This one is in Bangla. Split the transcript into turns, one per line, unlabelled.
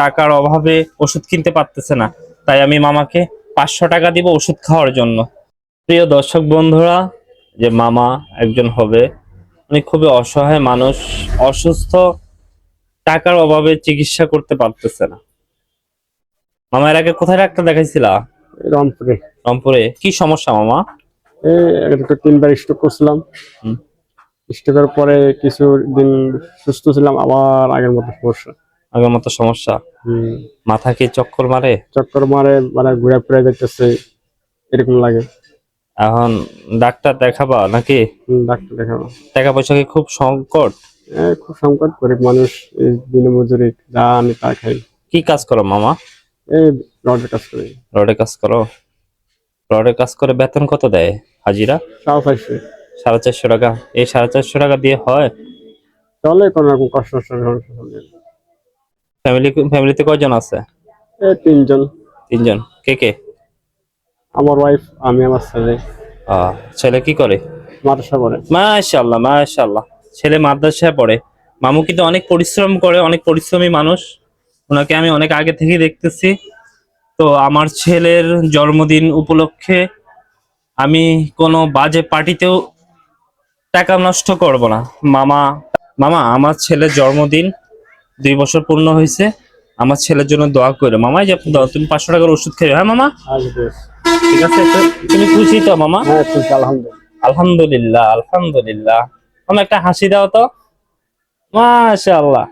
টাকার অভাবে ওষুধ কিনতে পারতেছে না, তাই আমি মামাকে 500 টাকা দিব ওষুধ খাওয়ার জন্য। প্রিয় দর্শক বন্ধুরা, যে মামা একজন হবে, উনি খুবই অসহায় মানুষ, অসুস্থ, টাকার অভাবে চিকিৎসা করতে পারতেছে না। মামা এর আগে কোথায় ডাক্তার দেখাইছিলা?
রংপুরে।
রংপুরে। কি সমস্যা মামা?
একটা 3বার স্ট্রোক করছিলাম।
হুম।
স্ট্রোকের পরে কিছুদিন সুস্থ ছিলাম, আবার আগের মতো সমস্যা।
আগের মতো সমস্যা? মাথা কি চক্কর মারে?
চক্কর মারে, মানে ঘুরে ফিরে যাইতেছে, এরকম লাগে।
এখন ডাক্তার দেখাবা নাকি?
ডাক্তার দেখাবো।
টাকা পয়সা কি খুব সংকট?
খুব সংকট, গরিব মানুষ, এই দিনমজুরি যা আনি তা খাই।
কি কাজ করো মামা?
এই রডের কাজ করি।
রডে কাজ করো? রডে কাজ করে বেতন কত দেয় হাজিরা?
450।
450 টাকা? এই 450 টাকা দিয়ে হয়?
চলে কোন রকম কষ্ট চলে।
ফ্যামিলিতে কয়জন আছে?
3জন।
3জন। কে কে?
আমার ওয়াইফ, আমি, আমার ছেলে।
ছেলে কি করে?
মাদ্রাসা পড়ে।
মাশাআল্লাহ মাশাআল্লাহ। ছেলে মাদ্রাসায় পড়ে। মামু কিন্তু অনেক পরিশ্রম করে, অনেক পরিশ্রমী মানুষ। ওনাকে আমি অনেক আগে থেকেই দেখতেছি। তো আমার ছেলের জন্মদিন উপলক্ষে আমি কোনো বাজে পার্টিতেও টাকা নষ্ট করব না। মামা মামা আমার ছেলের জন্মদিন 2 বছর পূর্ণ হয়েছে, আমার ছেলের জন্য দোয়া করে মামা। এই যে তুমি 500 টাকার ওষুধ খেয়ে, হ্যাঁ মামা? ঠিক আছে, তুমি খুশি তো মামা?
হ্যাঁ খুশি, আলহামদুলিল্লাহ।
আলহামদুলিল্লাহ আলহামদুলিল্লাহ। মামা একটা হাসি দাও তো। মাশাআল্লাহ।